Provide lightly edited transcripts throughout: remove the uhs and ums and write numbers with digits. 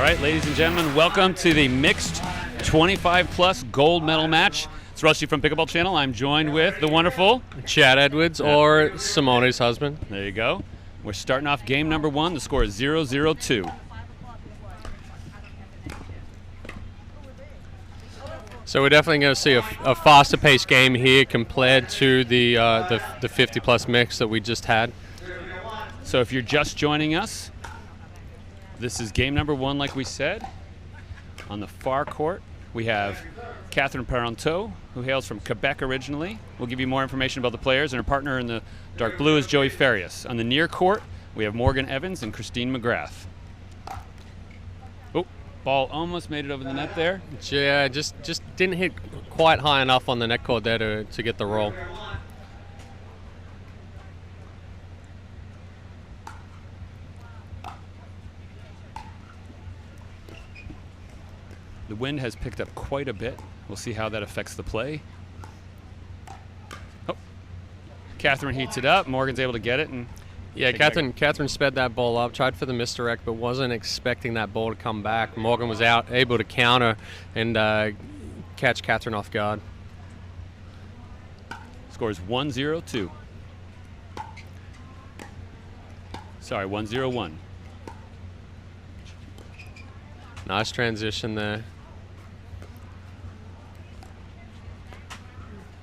right, ladies and gentlemen, welcome to the mixed 25-plus gold medal match. It's Rusty from Pickleball Channel. I'm joined with the wonderful Chad Edwards, or Simone's husband. There you go. We're starting off game number one. The score is 0-0-2. So we're definitely going to see a faster-paced game here compared to the 50-plus mix that we just had. So if you're just joining us, this is game number one, like we said. On the far court, we have Catherine Parenteau, who hails from Quebec originally. We'll give you more information about the players, and her partner in the dark blue is Joey Farias. On the near court, we have Morgan Evans and Christine McGrath. Oh, ball almost made it over the net there. Yeah, just didn't hit quite high enough on the net cord there to get the roll. The wind has picked up quite a bit. We'll see how that affects the play. Oh, Catherine heats it up. Morgan's able to get it. And yeah, Catherine sped that ball up, tried for the misdirect, but wasn't expecting that ball to come back. Morgan was able to counter and catch Catherine off guard. Scores 1-0-2. Sorry, 1-0-1. Nice transition there.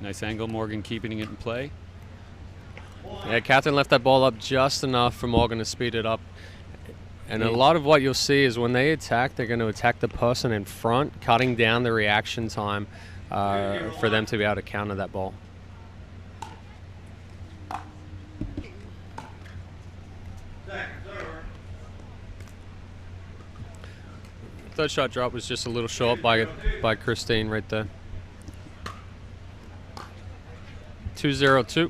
Nice angle, Morgan keeping it in play. Yeah, Catherine left that ball up just enough for Morgan to speed it up. And a lot of what you'll see is when they attack, they're going to attack the person in front, cutting down the reaction time for them to be able to counter that ball. Third shot drop was just a little short by Christine right there. 2-0-2.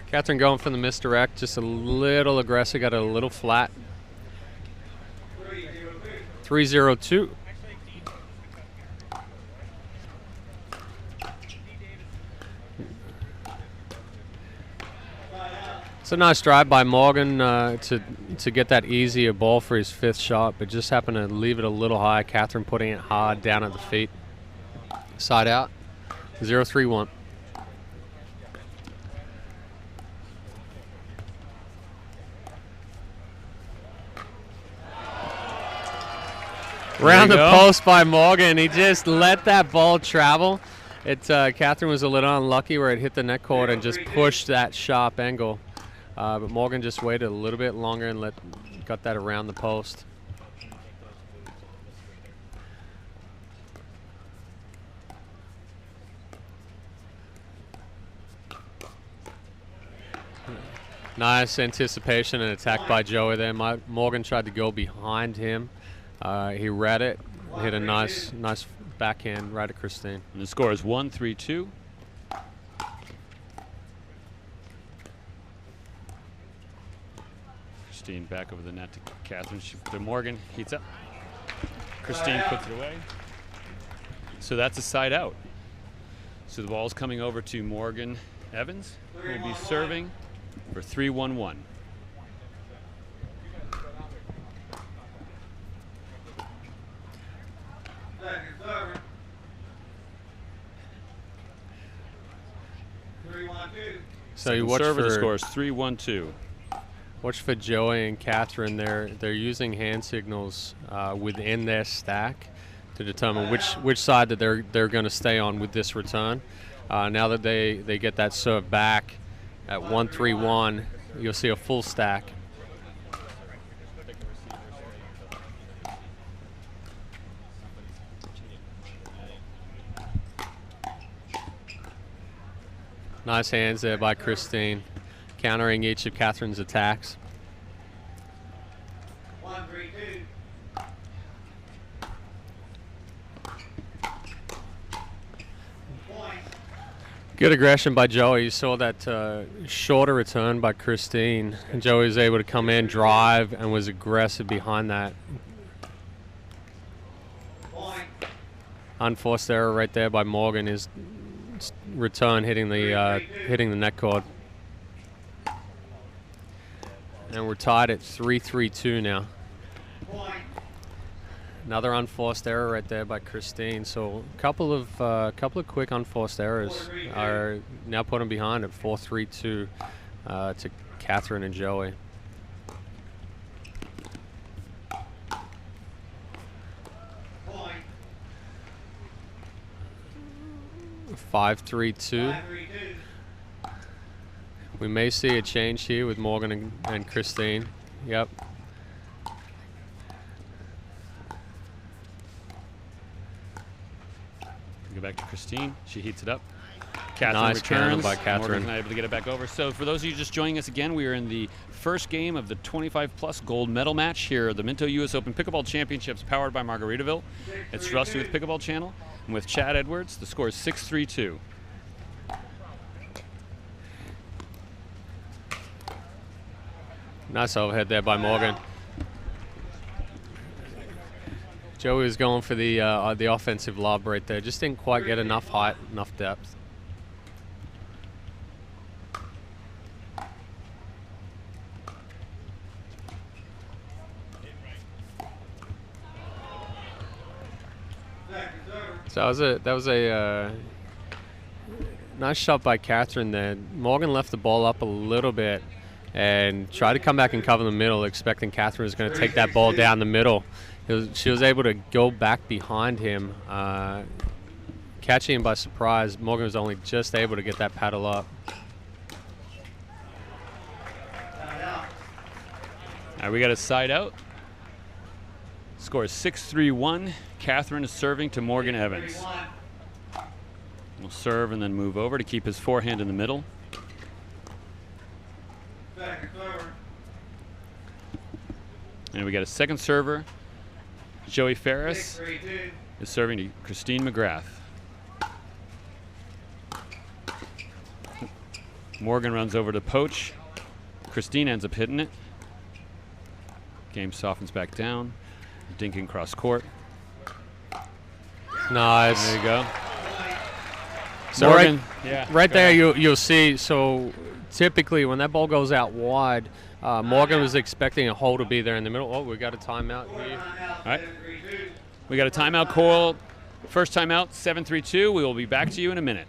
Catherine going for the misdirect, just a little aggressive, got it a little flat. 3-0-2. It's a nice drive by Morgan to get that easier ball for his fifth shot, but just happened to leave it a little high. Catherine putting it hard down at the feet. Side out, 0-3-1. Round the post by Morgan. He just let that ball travel. Catherine was a little unlucky where it hit the net cord and just pushed that sharp angle. But Morgan just waited a little bit longer and got that around the post. Nice anticipation and attack by Joey there. Morgan tried to go behind him. He read it, hit a nice backhand right at Christine. And the score is 1-3-2. Christine back over the net to Catherine. To Morgan, heats up. Christine puts it away. So that's a side out. So the ball's coming over to Morgan Evans, who will be serving for 3-1-1. So you watch for the score is 3-1-2. Watch for Joey and Catherine. They're using hand signals within their stack to determine which side that they're going to stay on with this return. Now that they get that serve back at 1-3-1, you'll see a full stack. Nice hands there by Christine, countering each of Catherine's attacks. 1-3-2. Good aggression by Joey. You saw that shorter return by Christine. And Joey was able to come in, drive, and was aggressive behind that. Unforced error right there by Morgan. His return hitting the net cord. And we're tied at 3-3-2 now. Another unforced error right there by Christine. So a couple of quick unforced errors are now putting behind at 4-3-2 to Catherine and Joey. 5-3-2. We may see a change here with Morgan and Christine. Yep. Go back to Christine. She heats it up. Catherine nice returns. by Catherine. Morgan's not able to get it back over. So for those of you just joining us again, we are in the first game of the 25+ gold medal match here at the Minto U.S. Open Pickleball Championships powered by Margaritaville. It's Rusty with Pickleball Channel. And with Chad Edwards, the score is 6-3-2. Nice overhead there by Morgan. Joey was going for the offensive lob right there. Just didn't quite get enough height, enough depth. So that was a nice shot by Catherine there. Morgan left the ball up a little bit and tried to come back and cover the middle, expecting Catherine was going to take that ball down the middle. She was able to go back behind him, catching him by surprise. Morgan was only just able to get that paddle up. All right, we got a side out. Score is 6-3-1. Catherine is serving to Morgan Evans. We'll serve and then move over to keep his forehand in the middle. And we got a second server. Joey Farias is serving to Christine McGrath. Morgan runs over to poach. Christine ends up hitting it. Game softens back down. Dinking cross court. Nice. There you go. So Morgan, right there you'll see, so typically when that ball goes out wide, Morgan was expecting a hole to be there in the middle. Oh, we got a timeout here. All right. We got a timeout call. First timeout, 7-3-2. We will be back to you in a minute.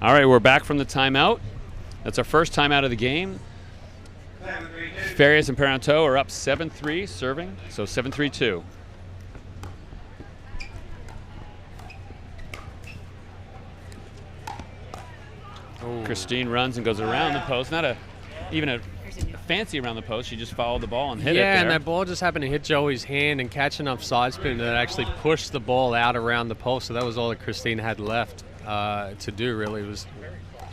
All right, we're back from the timeout. That's our first timeout of the game. Farias and Parenteau are up 7-3 serving, so 7-3-2. Christine runs and goes around the post. Not even a fancy around the post. She just followed the ball and hit it there. Yeah, and that ball just happened to hit Joey's hand and catch enough side spin that actually pushed the ball out around the post. So that was all that Christine had left to do, really,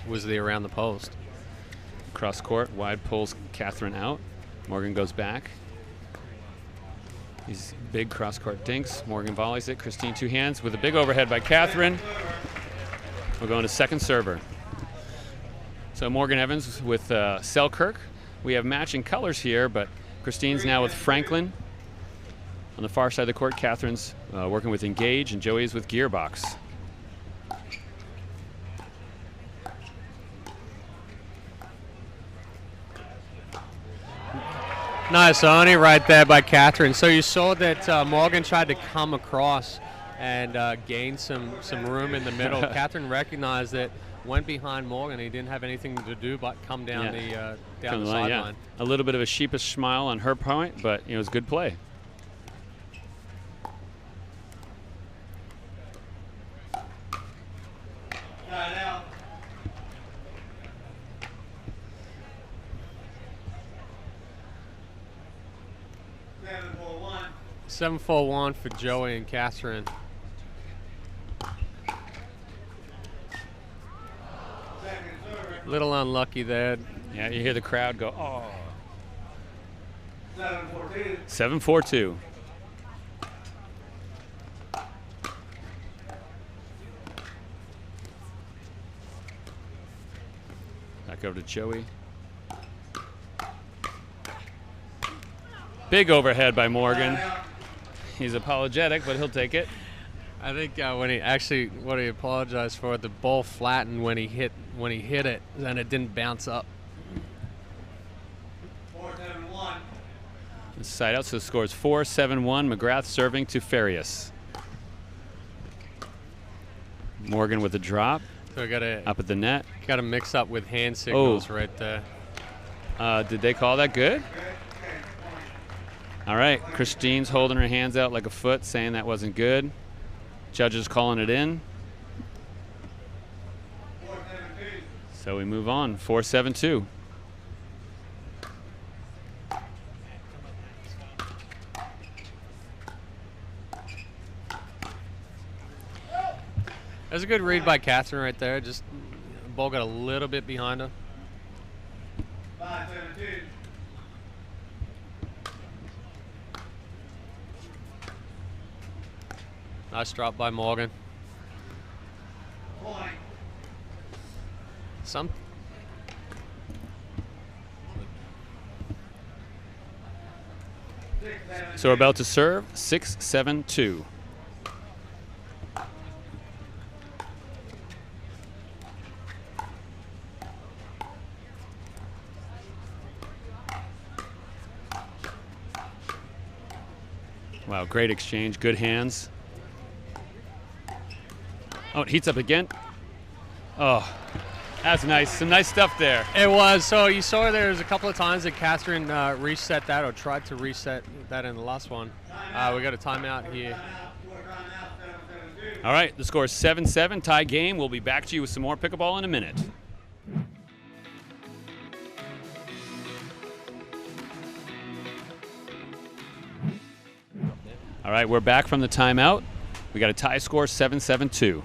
was the around the post. Cross court, wide pulls Catherine out. Morgan goes back. These big cross court dinks. Morgan volleys it. Christine two hands with a big overhead by Catherine. We're going to second server. So Morgan Evans with Selkirk. We have matching colors here, but Christine's now with Franklin. On the far side of the court, Catherine's working with Engage, and Joey's with Gearbox. Nice Oni right there by Catherine. So you saw that Morgan tried to come across and gain some room in the middle. Catherine recognized it, went behind Morgan. He didn't have anything to do but come down the sideline. Yeah. A little bit of a sheepish smile on her point, but it was good play. Seven 7-4-1 for Joey and Catherine. Little unlucky there. Yeah, you hear the crowd go, oh. 7-4-2. Back over to Joey. Big overhead by Morgan. He's apologetic, but he'll take it. I think what he apologized for, the ball flattened when he hit it, and it didn't bounce up. 4-7-1. Side out, so the score is 4-7-1. McGrath serving to Farias. Morgan with a drop. So we gotta up at the net. Gotta mix up with hand signals right there. Did they call that good? All right, Christine's holding her hands out like a foot, saying that wasn't good. Judges calling it in. So we move on, 4-7-2. That's a good read by Catherine right there. Just the ball got a little bit behind her. 5-7-2. Nice drop by Morgan. Point. So we're about to serve, 6-7-2. Wow, great exchange, good hands. Oh, it heats up again. Oh, that's nice. Some nice stuff there. It was. So you saw there's a couple of times that Catherine reset that or tried to reset that in the last one. We got a timeout here. All right, the score is 7-7, tie game. We'll be back to you with some more pickleball in a minute. All right, we're back from the timeout. We got a tie score, 7-7-2.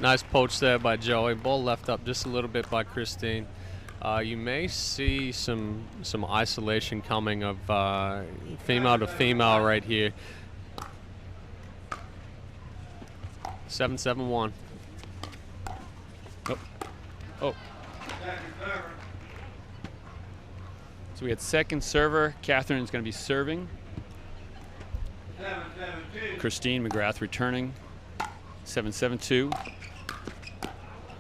Nice poach there by Joey. Ball left up just a little bit by Christine. You may see some isolation coming of female to female right here. 7-7-1. Oh. So we had second server. Catherine's going to be serving. 7-7-2. Christine McGrath returning. 7-7-2.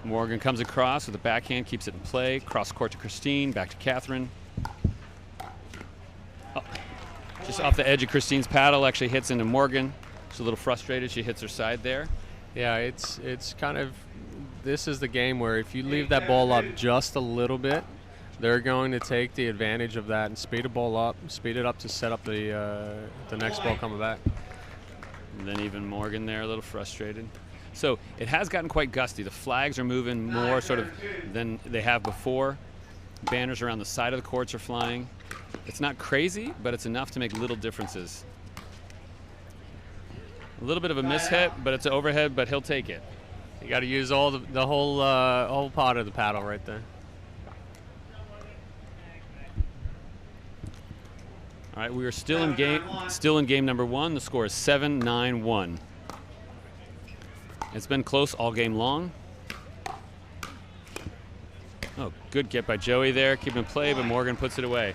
Morgan comes across with a backhand, keeps it in play. Cross court to Christine, back to Catherine. Oh, just off the edge of Christine's paddle, actually hits into Morgan. She's a little frustrated. She hits her side there. Yeah, it's kind of, this is the game where if you leave that ball up just a little bit, they're going to take the advantage of that and speed the ball up, speed it up to set up the next ball coming back. And then even Morgan there, a little frustrated. So it has gotten quite gusty. The flags are moving more sort of than they have before. Banners around the side of the courts are flying. It's not crazy, but it's enough to make little differences. A little bit of a mishit, but it's an overhead, but he'll take it. You got to use all the whole part of the paddle right there. All right, we are still in game number one. The score is 7-9-1. It's been close all game long. Oh, good get by Joey there, keeping it play, but Morgan puts it away.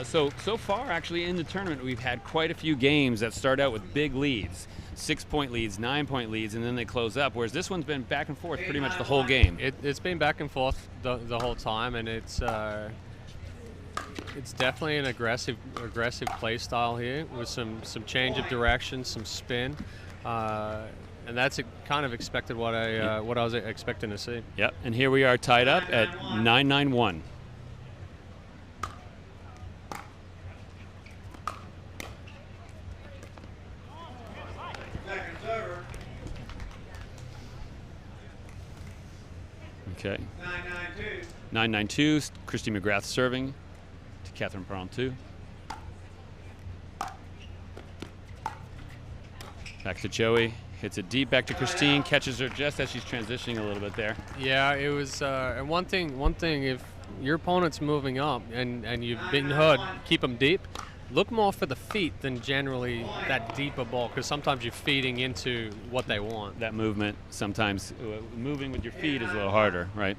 So far, actually, in the tournament, we've had quite a few games that start out with big leads. 6-point leads, 9-point leads, and then they close up, whereas this one's been back and forth pretty much the whole game. It's been back and forth the whole time, and it's definitely an aggressive play style here with some change of direction, some spin, and that's kind of expected what I was expecting to see. Yep, and here we are tied up at 9-9-1. Second server. Okay. 9-9-2. 9-9-2. Christine McGrath serving to Catherine Parenteau. Back to Joey. Hits it deep. Back to Christine. Catches her just as she's transitioning a little bit there. Yeah, it was. And one thing, if your opponent's moving up and you've been hurt, keep them deep. Look more for the feet than generally that deeper ball, because sometimes you're feeding into what they want. That movement, sometimes moving with your feet is a little harder, right?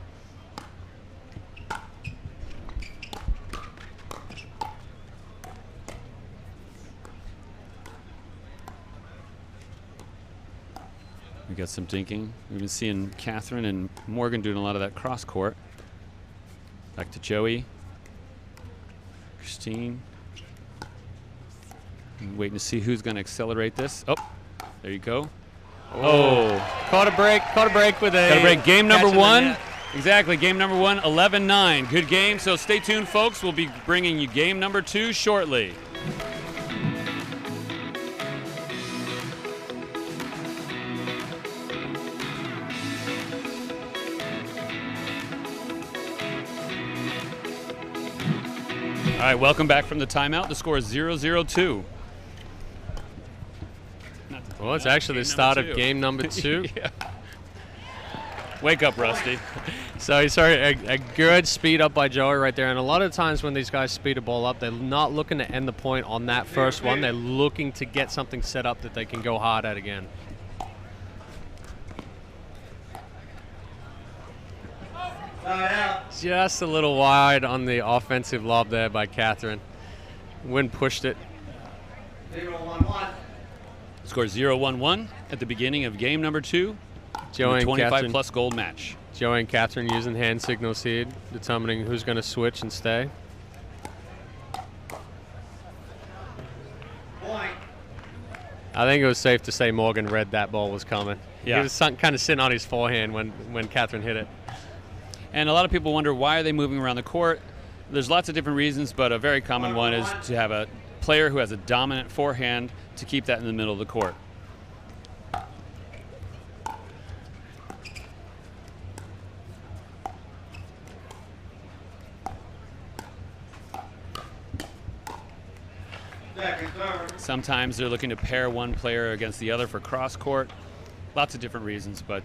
We got some dinking. We've been seeing Catherine and Morgan doing a lot of that cross court. Back to Joey. Christine. Waiting to see who's going to accelerate this. Oh, there you go. Oh. Caught a break with a... Got a break. Game number catch in the one. net. Exactly, game number one, 11-9. Good game, so stay tuned, folks. We'll be bringing you game number two shortly. All right, welcome back from the timeout. The score is 0-0-2. Well, it's actually the start of game number two. Yeah. Wake up, Rusty. So sorry, a good speed up by Joey right there. And a lot of times when these guys speed a ball up, they're not looking to end the point on that first one. They're looking to get something set up that they can go hard at again. Just a little wide on the offensive lob there by Catherine. Wind pushed it. 0-1-1. Score 0-1-1 at the beginning of game number two. Joey and 25-plus gold match. Joey and Catherine using hand signals here, determining who's going to switch and stay. Point. I think it was safe to say Morgan read that ball was coming. Yeah. He was kind of sitting on his forehand when Catherine hit it. And a lot of people wonder, why are they moving around the court? There's lots of different reasons, but a very common one is to have a player who has a dominant forehand to keep that in the middle of the court. Sometimes they're looking to pair one player against the other for cross court. Lots of different reasons, but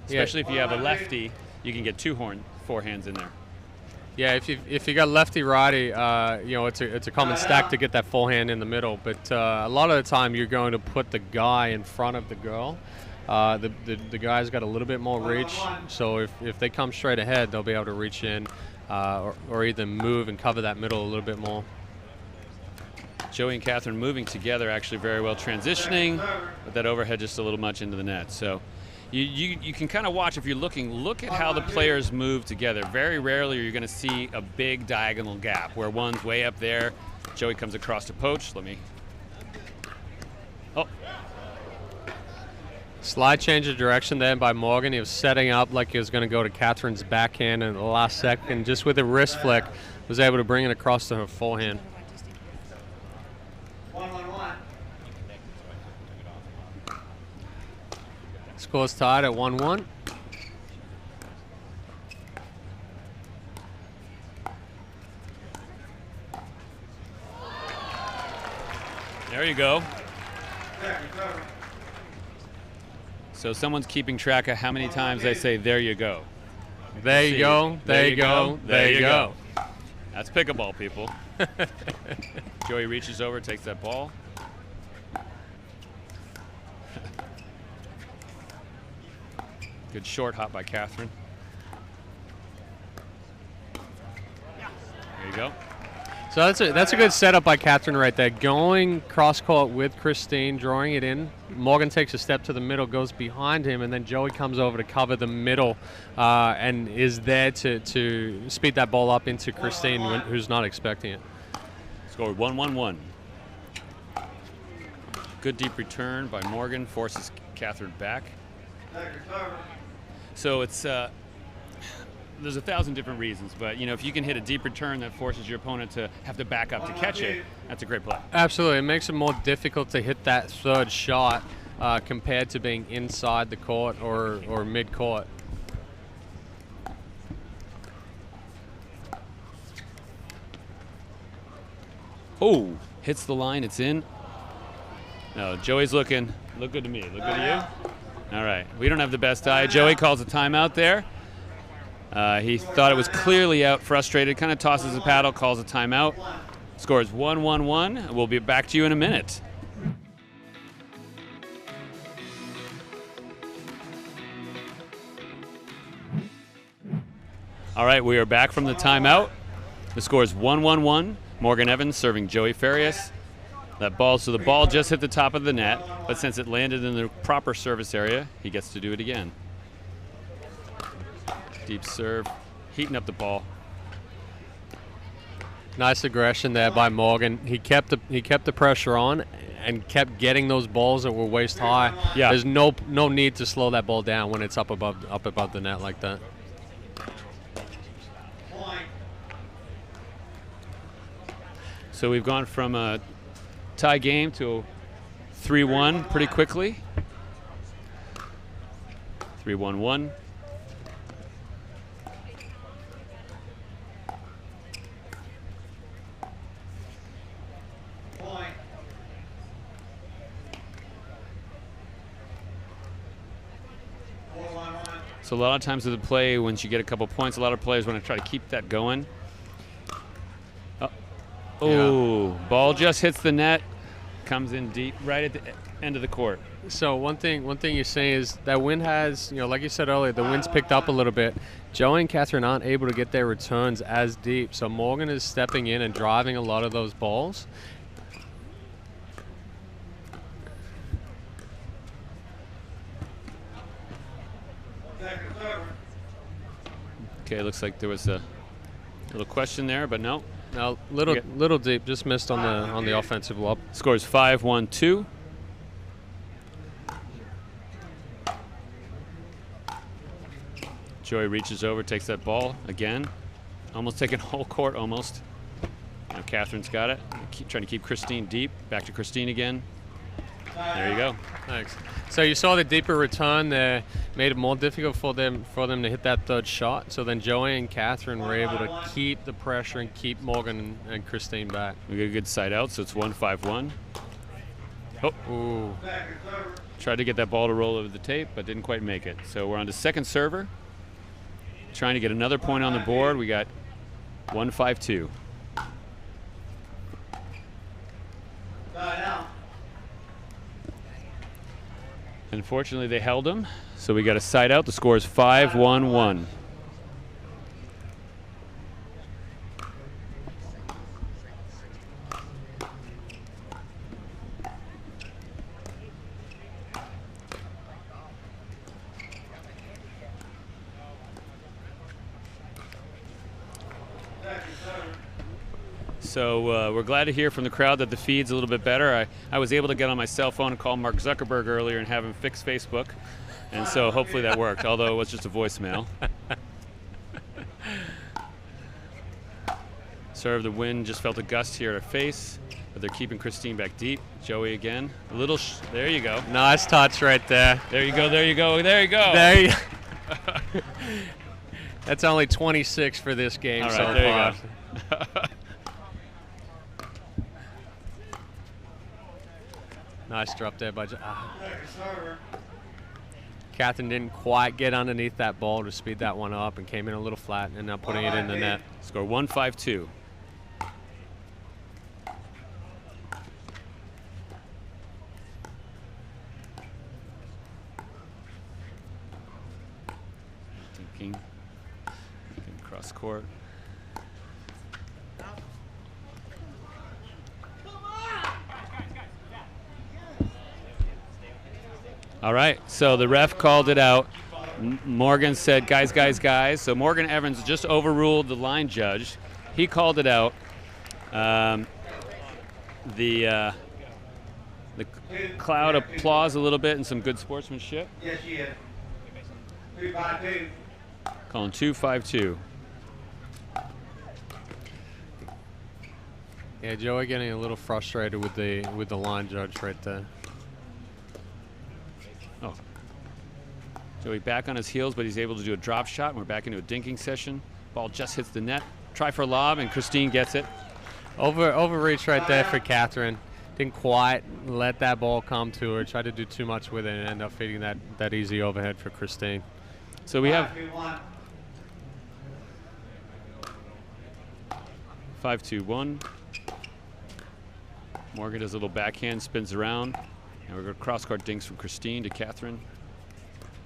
especially if you have a lefty, you can get two forehands in there. Yeah, if you got lefty righty, it's a common stack to get that forehand in the middle. But a lot of the time, you're going to put the guy in front of the girl. The guy's got a little bit more reach, so if they come straight ahead, they'll be able to reach in or either move and cover that middle a little bit more. Joey and Catherine moving together actually very well, transitioning, but that overhead just a little much into the net. So you can kind of watch, if you're looking, look at how the players move together. Very rarely are you going to see a big diagonal gap where one's way up there. Joey comes across to poach. Slide change of direction there by Morgan. He was setting up like he was going to go to Catherine's backhand, and at the last second, just with a wrist flick, was able to bring it across to her forehand. 1-1-1. Score's tied at 1-1. There you go. So someone's keeping track of how many times they say, there you go. There you go, there you go, there you go. That's pickleball, people. Joey reaches over, takes that ball. Good short hop by Catherine. There you go. So that's a good setup by Catherine right there. Going cross court with Christine, drawing it in. Morgan takes a step to the middle, goes behind him, and then Joey comes over to cover the middle and is there to speed that ball up into Christine, who's not expecting it. Score 1-1-1. Good deep return by Morgan, forces Catherine back. So it's there's 1,000 different reasons, but if you can hit a deep return that forces your opponent to have to back up to catch it, that's a great play. Absolutely, it makes it more difficult to hit that third shot compared to being inside the court or mid-court. Oh, hits the line, it's in. No, Joey's looking. Look good to me. Look good to you? All right, we don't have the best eye. Joey calls a timeout there. He thought it was clearly out, frustrated, kind of tosses the paddle, calls a timeout. Scores 1-1-1. We'll be back to you in a minute. All right, we are back from the timeout. The score is 1-1-1. Morgan Evans serving Joey Farias. So the ball just hit the top of the net, but since it landed in the proper service area, he gets to do it again. Deep serve, heating up the ball. Nice aggression there by Morgan. He kept the pressure on and kept getting those balls that were waist high. Yeah. There's no need to slow that ball down when it's up above the net like that. So we've gone from a tie game to 3-1 pretty quickly. 3-1-1. So a lot of times with the play, once you get a couple points, a lot of players want to try to keep that going. Oh, ball just hits the net, comes in deep, right at the end of the court. So one thing you're saying is that wind has, like you said earlier, the wind's picked up a little bit. Joey and Catherine aren't able to get their returns as deep, so Morgan is stepping in and driving a lot of those balls. Okay, looks like there was a little question there, but no. Now, little deep, just missed on the offensive lob. Scores 5-1-2. Joey reaches over, takes that ball again. Almost taking whole court, almost. Now Catherine's got it. Trying to keep Christine deep. Back to Christine again. There you go. Thanks. So you saw the deeper return there, made it more difficult for them to hit that third shot. So then Joey and Catherine were able to keep the pressure and keep Morgan and Christine back. We get a good side out, so it's 1-5-1. Oh, ooh. Tried to get that ball to roll over the tape, but didn't quite make it. So we're on to second server. Trying to get another point on the board. We got 1-5-2. Unfortunately, they held him, so we got a side out. The score is 5-1-1. So we're glad to hear from the crowd that the feed's a little bit better. I was able to get on my cell phone and call Mark Zuckerberg earlier and have him fix Facebook. And so hopefully that worked, although it was just a voicemail. Serve the wind, just felt a gust here at her face, but they're keeping Christine back deep. Joey again. A little, there you go. Nice touch right there. There you go, there you go, there you go. There you That's only 26 for this game All right, so there far. You go. Nice drop there by Catherine didn't quite get underneath that ball to speed that one up and came in a little flat and now putting it in the net. Score 1-5-2. Thinking cross court. All right, so the ref called it out. Morgan said, guys, guys, guys. So Morgan Evans just overruled the line judge. He called it out. The crowd applauds a little bit and some good sportsmanship. Yes, she is. 3-5-2. Calling 2-5-2. Yeah, Joey getting a little frustrated with the line judge right there. Oh. Joey back on his heels, but he's able to do a drop shot, and we're back into a dinking session. Ball just hits the net. Try for a lob, and Christine gets it. Overreach right there for Catherine. Didn't quite let that ball come to her. Tried to do too much with it and ended up feeding that easy overhead for Christine. So we have 5-2-1. Morgan does a little backhand, spins around. And we're going to cross-court dinks from Christine to Catherine.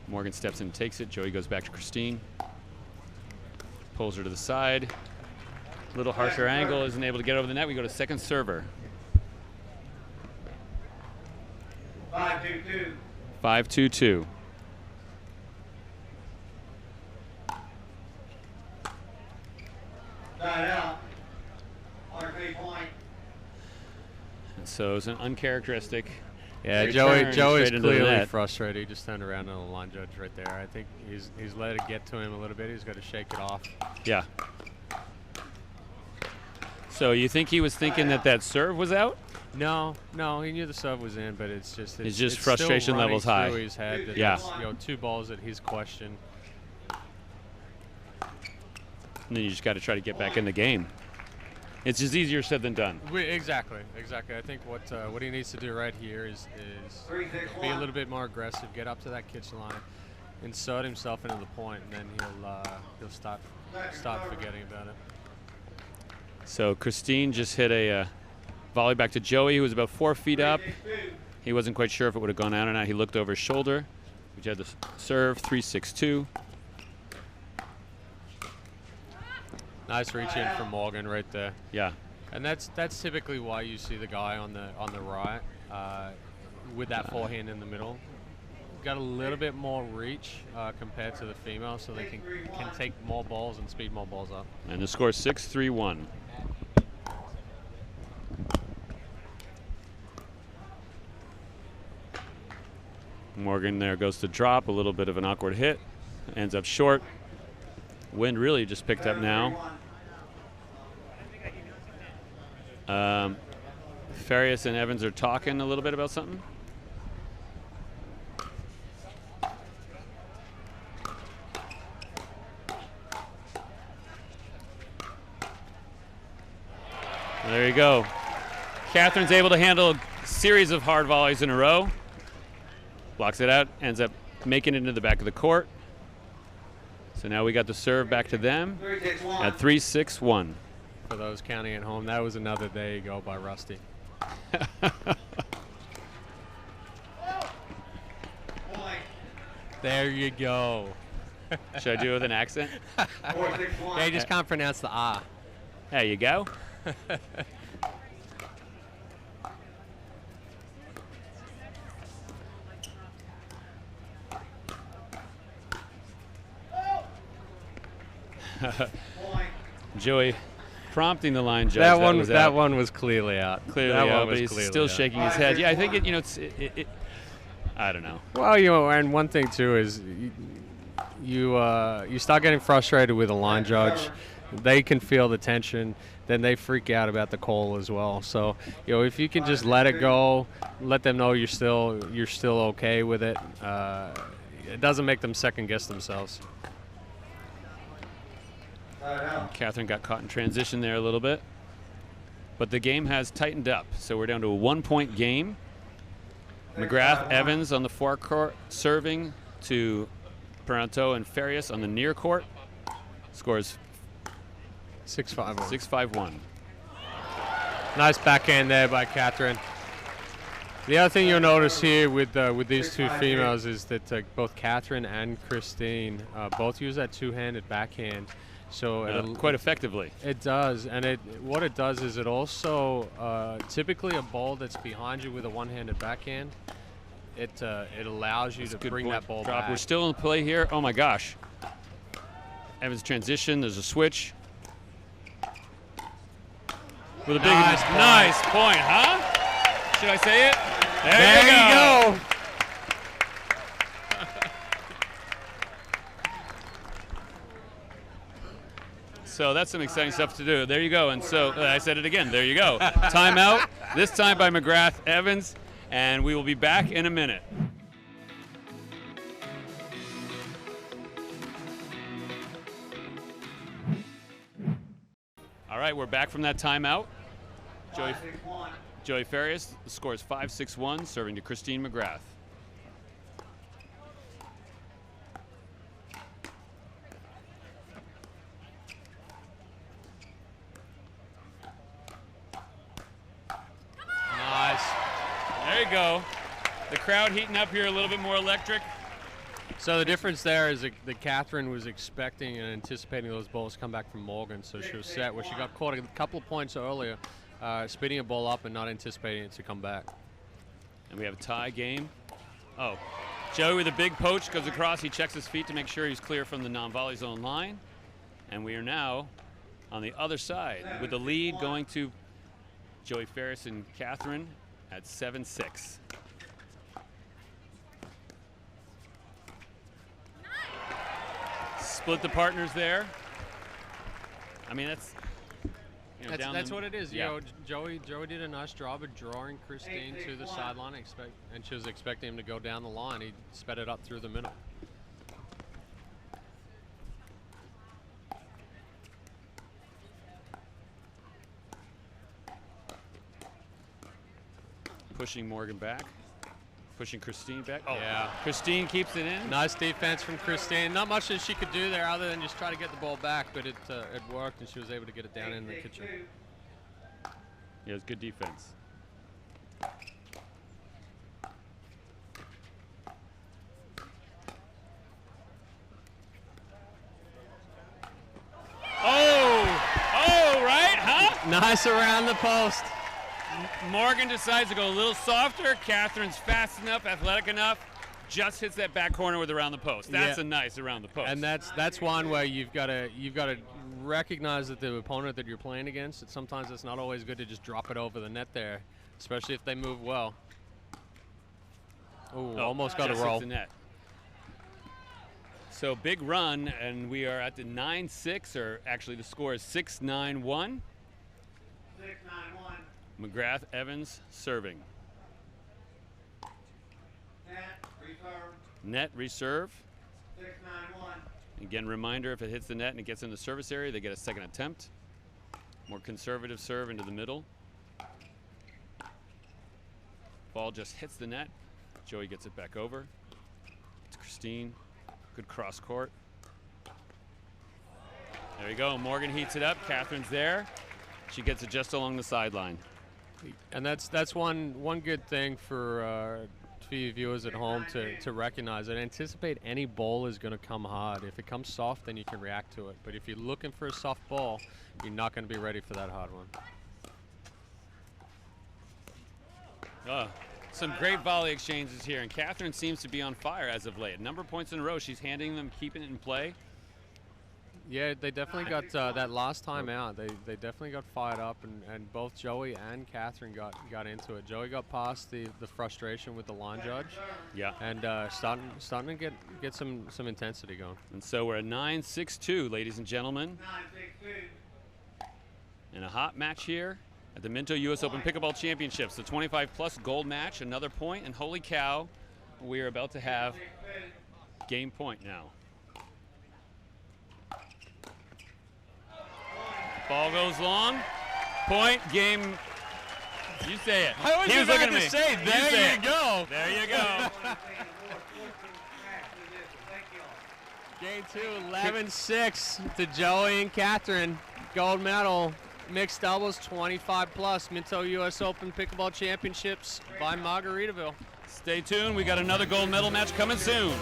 Morgan steps in and takes it. Joey goes back to Christine. Pulls her to the side. Little harsher angle, isn't able to get over the net. We go to second server. 5-2-2. 5-2-2. Side out. R3 point. So it's an uncharacteristic. Yeah, Return Joey's straight into the clearly net. frustrated. He just turned around on the line judge right there. I think he's let it get to him a little bit. He's got to shake it off. Yeah. So you think he was thinking that serve was out? No, he knew the serve was in, but it's just frustration still levels running high. through his head that Yeah. it's, 2 balls that he's questioned. And then you just got to try to get back in the game. It's just easier said than done. Exactly. I think what he needs to do right here is be a little bit more aggressive, get up to that kitchen line, insert himself into the point, and then he'll start forgetting about it. So Christine just hit a volley back to Joey, who was about 4 feet up. He wasn't quite sure if it would have gone out or not. He looked over his shoulder. We had the serve, 3-6-2. Nice reach in from Morgan right there. Yeah. And that's typically why you see the guy on the right with that forehand in the middle. Got a little bit more reach compared to the female, so they can take more balls and speed more balls up. And the score is 6-3-1. Morgan there goes to drop, a little bit of an awkward hit, ends up short. Wind really just picked up now. Farias and Evans are talking a little bit about something. There you go. Catherine's able to handle a series of hard volleys in a row. Blocks it out, ends up making it into the back of the court. So now we got the serve back to them at 3-6-1. For those counting at home, that was another there you go by Rusty. There you go. Should I do it with an accent? Yeah, you just can't pronounce the ah. There you go. Joey prompting the line judge. That one was clearly out. Clearly that out, one was but he's clearly still out. shaking his head. Yeah, I think it I don't know. Well, and one thing too is you start getting frustrated with a line judge. They can feel the tension, then they freak out about the call as well. So, if you can just let it go, let them know you're still okay with it. It doesn't make them second guess themselves. Catherine got caught in transition there a little bit. But the game has tightened up, so we're down to a 1-point game. McGrath, Evans on the forecourt, serving to Parenteau and Farias on the near court. Scores 6-5-1. 6-5-1. Nice backhand there by Catherine. The other thing you'll notice here with these two females is that both Catherine and Christine both use that two-handed backhand. So quite effectively. It does, and what it does is it also typically a ball that's behind you with a one-handed backhand. It allows you to bring that ball back. We're still in play here. Oh my gosh! Evans transition. There's a switch. With a big nice point, huh? Should I say it? There you go. So that's some exciting stuff to do. There you go. And so I said it again. There you go. Timeout, this time by McGrath Evans, and we will be back in a minute. All right, we're back from that timeout. Joey Farias, the score is 5-6-1, serving to Christine McGrath. There you go. The crowd heating up here a little bit more electric. So the difference there is that Catherine was expecting and anticipating those balls come back from Morgan, so she was set where she got caught a couple of points earlier, speeding a ball up and not anticipating it to come back. And we have a tie game. Oh, Joey with a big poach goes across. He checks his feet to make sure he's clear from the non-volley zone line. And we are now on the other side with the lead going to Joey Farias and Catherine at 7-6. Split the partners there. I mean, that's That's what it is. Yeah. You know, Joey did a nice job of drawing Christine to the sideline, and she was expecting him to go down the line. He sped it up through the middle. Pushing Morgan back. Pushing Christine back. Oh, Yeah. Christine keeps it in. Nice defense from Christine. Not much that she could do there other than just try to get the ball back, but it worked, and she was able to get it down in the kitchen. Yeah, it's good defense. Oh, right, huh? Nice around the post. Morgan decides to go a little softer. Catherine's fast enough, athletic enough, just hits that back corner with around the post. That's Yeah. a nice around the post. And that's one way you've got to recognize that the opponent that you're playing against. Sometimes it's not always good to just drop it over the net there, especially if they move well. Ooh, almost got a just hits roll. the net. So big run, and we are at the 9-6, or actually the score is 6-9-1. 6-9-1. McGrath Evans serving. Net, reserve. Net reserve. 6-9-1. Again, reminder, if it hits the net and it gets in the service area, they get a second attempt. More conservative serve into the middle. Ball just hits the net. Joey gets it back over. It's Christine. Good cross court. There you go. Morgan heats it up. Catherine's there. She gets it just along the sideline. And that's one good thing for you viewers at home to recognize it. Anticipate any ball is going to come hard. If it comes soft, then you can react to it. But if you're looking for a soft ball, you're not going to be ready for that hard one. Some great volley exchanges here, and Catherine seems to be on fire as of late. A number of points in a row. She's handing them, keeping it in play. Yeah, they definitely got that last time out. They definitely got fired up, and both Joey and Catherine got into it. Joey got past the frustration with the line judge. Yeah. And starting to get some intensity going. And so we're at 9-6-2, ladies and gentlemen. 9-6-2. And a hot match here at the Minto U.S. Open Pickleball Championships. The 25-plus gold match, another point, and holy cow, we are about to have 6-2. game point now. Ball goes long. Point, game. You say it. I was He was about looking to at me. say, You there say you it. go. There you go. Game 2, 11-6 to Joey and Catherine. Gold medal, mixed doubles, 25-plus. Minto U.S. Open Pickleball Championships by Margaritaville. Stay tuned. We got another gold medal match coming soon.